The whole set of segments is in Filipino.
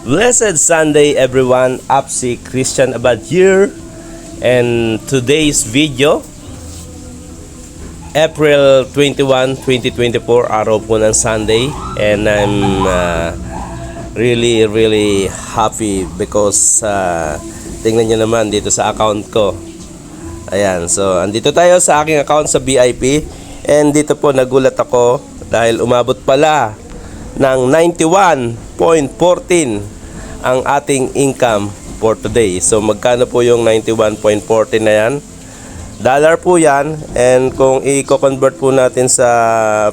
Blessed Sunday everyone, Apsi Christian Abad here. And today's video, April 21, 2024, araw po ng Sunday. And I'm really happy because tingnan nyo naman dito sa account ko. Ayan, so andito tayo sa aking account sa BIP. And dito po nagulat ako dahil umabot pala ng 91.14 ang ating income for today. So magkano po yung 91.14 na yan? Dollar po yan. And kung i-convert po natin sa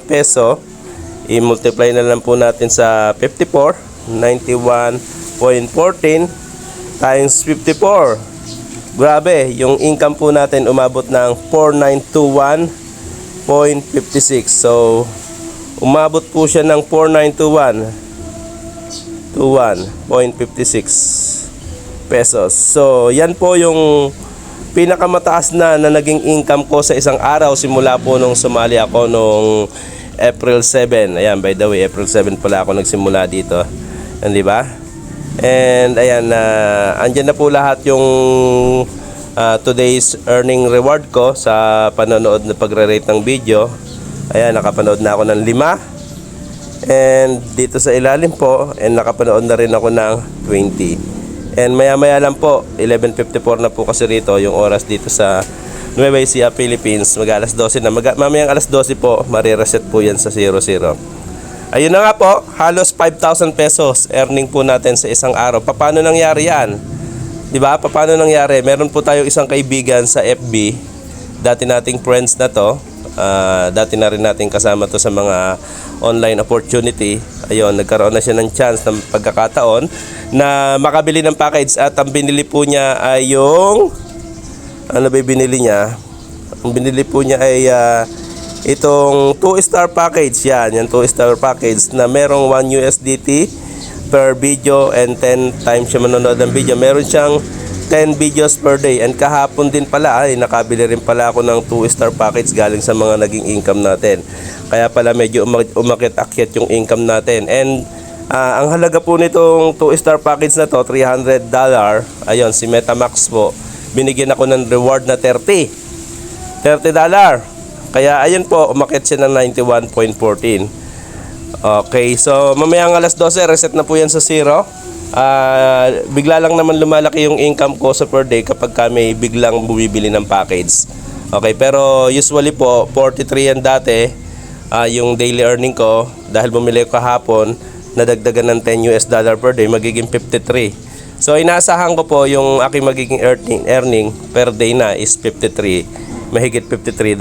peso, i-multiply na lang po natin sa 54. 91.14 times 54. Grabe, yung income po natin umabot ng 4921.56. So umabot po siya ng 4921.56 pesos. So yan po yung pinakamataas na naging income ko sa isang araw simula po nung sumali ako nung April 7. Ayan, by the way, April 7 pala ako nagsimula dito. Di ba? And ayan, andyan na po lahat yung today's earning reward ko sa panonood na pagre-rate ng video. Ayan, nakapanood na ako ng 5. And dito sa ilalim po, and nakapanood na rin ako ng 20. And maya lang po, 11:54 na po kasi rito yung oras dito sa Nueva Ecija, Philippines. Mag-alas 12 na. Mamayang alas 12 po, marireset po yan sa 00. Ayun na nga po, halos 5,000 pesos earning po natin sa isang araw. Paano nangyari yan? Diba? Paano nangyari? Meron po tayo isang kaibigan sa FB. Dati nating friends na to. Dati na rin natin kasama to sa mga online opportunity. Ayun, nagkaroon na siya ng chance ng pagkakataon na makabili ng package. At ang binili po niya ay yung... Ano ba binili niya? Ang binili po niya ay... itong 2-star package yan, yung 2-star package na merong 1 USDT per video and 10 times siya manonood ng video. Meron siyang 10 videos per day. And kahapon din pala ay nakabili rin pala ako ng 2-star package galing sa mga naging income natin. Kaya pala medyo umakit-akyat yung income natin. And ang halaga po nitong 2-star package na to, $300. Ayun, si Metamax po, binigyan ako ng reward na $30. Kaya ayun po, umakyat siya ng 91.14. Okay, so mamayang alas 12, reset na po yan sa 0. Bigla lang naman lumalaki yung income ko sa per day kapag kami biglang bumibili ng package. Okay, pero usually po, 43 yan dati, yung daily earning ko. Dahil bumili ko kahapon, nadagdagan ng $10 per day, magiging 53. So inaasahan ko po yung aking magiging earning per day na is 53, mahigit $53.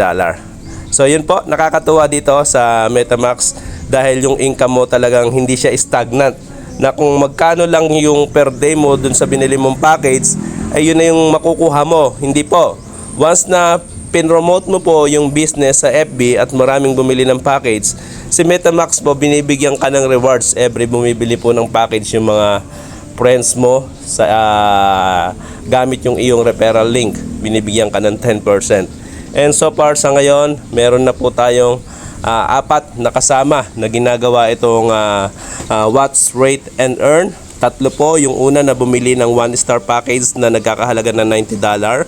So yun po, nakakatuwa dito sa Metamax dahil yung income mo talagang hindi siya stagnant. Na kung magkano lang yung per day mo dun sa binili mong package, ay yun na yung makukuha mo. Hindi po. Once na pinromote mo po yung business sa FB at maraming bumili ng package, si Metamax po binibigyan ka ng rewards every bumibili po ng package yung mga friends mo sa gamit yung iyong referral link. Binibigyan ka ng 10%. And so far sa ngayon, meron na po tayong 4 na kasama na ginagawa itong watch, rate, and earn. 3 po, yung una na bumili ng 1-star package na nagkakahalaga ng $90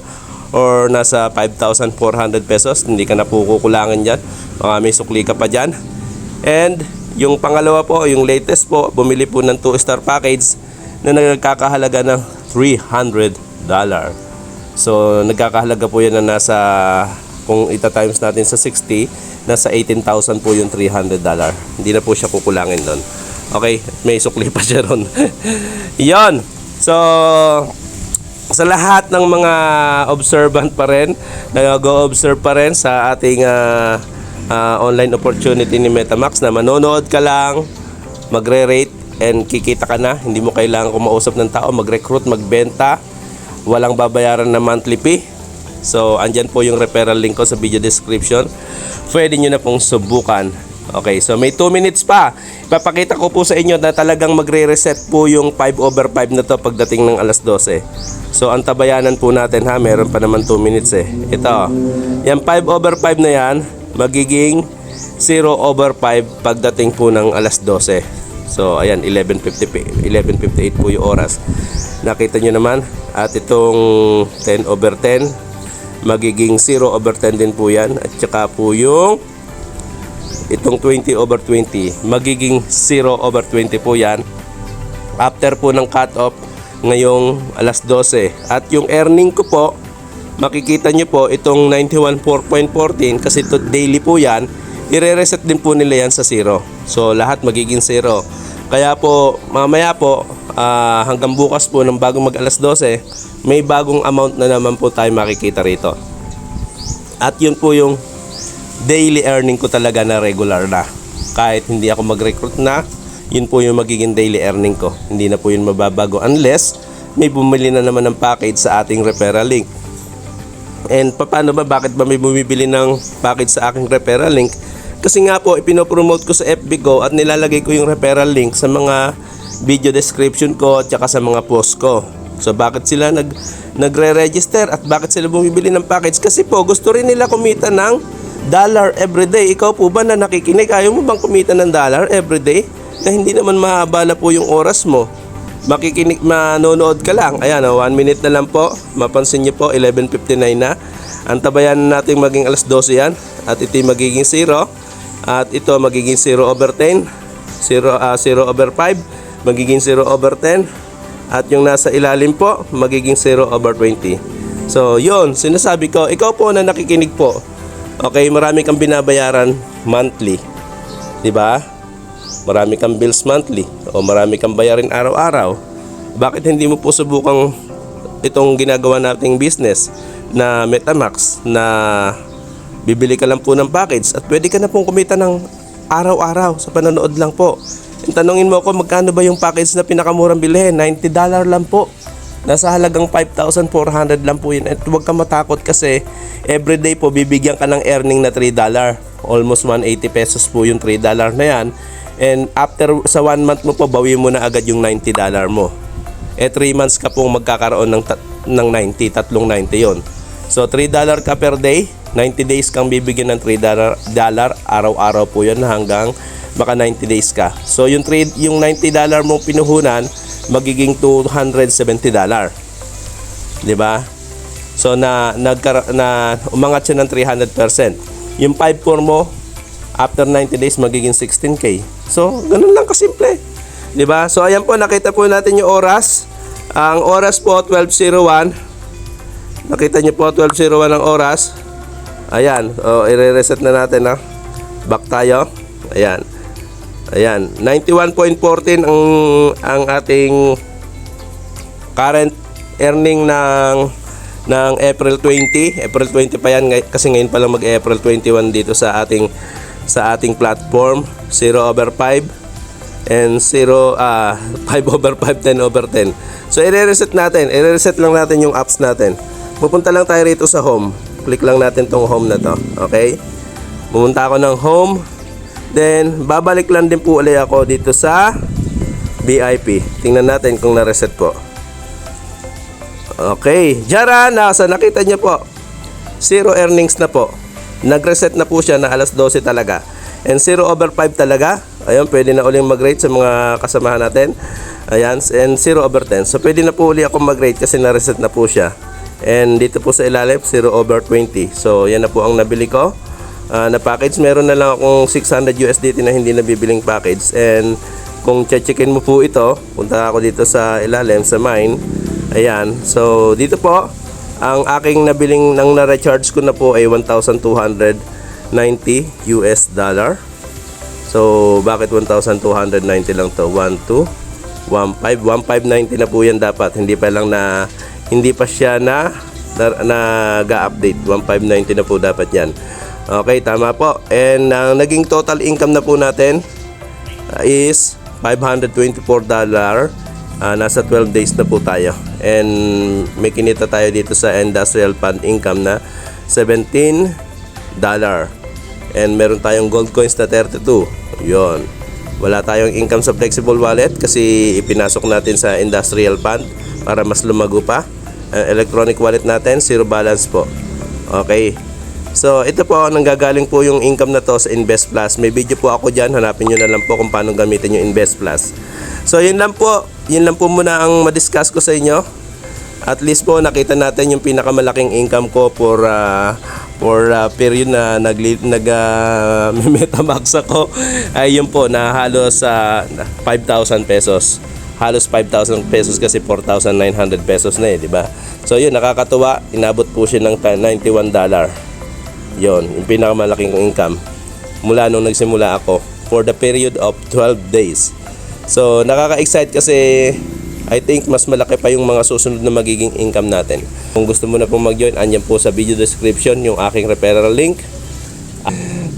or nasa 5,400 pesos. Hindi ka na po kukulangan dyan. May sukli ka pa dyan. And yung pangalawa po, yung latest po, bumili po ng 2-star package na nagkakahalaga ng $300. So nagkakahalaga po yan na nasa, kung ita-times natin sa 60, nasa 18,000 po yung $300. Hindi na po siya kukulangin doon. Okay, may sukli pa siya ron. Yon. So sa lahat ng mga observant pa rin, nag-go-observe pa rin sa ating online opportunity ni Metamax na manonood ka lang, magre-rate and kikita ka na. Hindi mo kailangan kumausap ng tao, mag-recruit, magbenta. Walang babayaran na monthly fee. So andyan po yung referral link ko sa video description. Pwede nyo na pong subukan. Okay, so may 2 minutes pa. Ipapakita ko po sa inyo na talagang magre-reset po yung 5/5 na to pagdating ng alas 12. So antabayanan po natin ha. Meron pa naman 2 minutes eh. Ito, yung 5/5 na yan magiging 0/5 pagdating po ng alas 12. So ayan, 11:58 po yung oras. Nakita nyo naman. At itong 10/10 magiging 0/10 din po yan. At saka po yung itong 20/20 magiging 0/20 po yan. After po ng cut off ngayong alas 12. At yung earning ko po, makikita nyo po itong 91.14 kasi ito daily po yan, i-reset din po nila yan sa 0. So lahat magiging 0. Kaya po mamaya po hanggang bukas po ng bagong mag alas 12, may bagong amount na naman po tayo makikita rito. At yun po yung daily earning ko talaga na regular na. Kahit hindi ako mag-recruit na, yun po yung magiging daily earning ko. Hindi na po yun mababago unless may bumili na naman ng package sa ating referral link. And paano ba? Bakit ba may bumibili ng package sa aking referral link? Kasi nga po, ipinopromote ko sa FB ko at nilalagay ko yung referral link sa mga video description ko at saka sa mga post ko. So bakit sila nagre-register at bakit sila bumibili ng package? Kasi po gusto rin nila kumita ng dollar everyday. Ikaw po ba na nakikinig, ayaw mo bang kumita ng dollar everyday? Na hindi naman mahaba na po yung oras mo. Makikinig, manonood ka lang. Ayan, 1 minute na lang po. Mapansin niyo po, 11:59 na. Antabayan natin maging alas 12 yan. At ito magiging 0. At ito magiging 0/10. 0/5. Magiging 0/10. At yung nasa ilalim po, magiging 0/20. So, yun. Sinasabi ko, ikaw po na nakikinig po. Okay, marami kang binabayaran monthly. Diba? Marami kang bills monthly o marami kang bayarin araw-araw. Bakit hindi mo po subukang itong ginagawa nating business na Metamax na bibili ka lang po ng package at pwede ka na pong kumita ng araw-araw sa panonood lang po. Tanungin mo ako magkano ba yung package na pinakamurang bilhin? $90 lang po. Nasa halagang 5,400 lang po yun. At huwag kang matakot kasi everyday po bibigyan ka ng earning na $3. Almost 180 pesos po yung $3 na yan. And after sa 1 month mo po, bawi mo na agad yung $90 mo. 3 months ka pong magkakaroon ng 90, tatlong 90 yon. So $3 ka per day, 90 days kang bibigyan ng $3 araw-araw po yun hanggang maka 90 days ka. So yung $90 mong pinuhunan, magiging $270. 'Di ba? So na umangat siya ng 300%. Yung 5-4 mo, after 90 days magiging 16K. So, ganun lang kasimple. 'Di ba? So, ayan po, nakita po natin yung oras. Ang oras po 12:01. Nakita niyo po 12:01 ang oras. Ayan, i-reset na natin ha. Back tayo. Ayan. Ayan, 91.14 ang ating current earning ng April 20. April 20 pa yan kasi ngayon pa lang mag-April 21 dito sa ating platform. 0/5 and 5/5, 10/10. So i-reset natin. I-reset lang natin yung apps natin. Pupunta lang tayo rito sa home. Click lang natin tong home na to. Okay? Pumunta ako ng home. Then babalik lang din po ulit ako dito sa VIP. Tingnan natin kung na-reset po. Okay, Jara, nakita niyo po 0 earnings na po. Nag-reset na po siya na alas 12 talaga. And 0/5 talaga. Ayun, pwede na uling mag-rate sa mga kasamahan natin. Ayan, and 0/10. So pwede na po ulit ako mag-rate kasi na-reset na po siya. And dito po sa ilalim 0/20. So yan na po ang nabili ko na package. Meron na lang akong 600 USDT na hindi nabibiling package. And kung checkin mo po ito, punta ako dito sa ilalim sa mine. Ayan, so dito po ang aking nabiling nang na-recharge ko na po ay $1,290 US dollar. So bakit 1,290 lang to? 1,590 na po yan dapat. Hindi pa siya ga-update. 1,590 na po dapat yan. Okay, tama po. And ang naging total income na po natin is $524. Nasa 12 days na po tayo. And may kinita tayo dito sa industrial fund income na $17. And meron tayong gold coins na 32. Yon. Wala tayong income sa flexible wallet kasi ipinasok natin sa industrial fund para mas lumago pa. Electronic wallet natin, zero balance po. Okay. So ito po, nanggagaling po yung income na to sa Invest Plus. May video po ako dyan, hanapin nyo na lang po kung paano gamitin yung Invest Plus. So yun lang po muna ang madiscuss ko sa inyo. At least po nakita natin yung pinakamalaking income ko for period na Metamax ako. Ay yun po, na halos 5,000 pesos. Halos 5,000 pesos kasi 4,900 pesos na di ba? So yun, nakakatuwa, inabot po siya ng $91. Yon, yung pinakamalaking income mula nung nagsimula ako for the period of 12 days. So nakaka-excite kasi I think mas malaki pa yung mga susunod na magiging income natin. Kung gusto mo na po mag-join, andyan po sa video description yung aking referral link.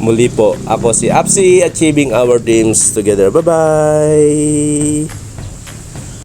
Muli po, ako si Apsi, achieving our dreams together. Bye-bye!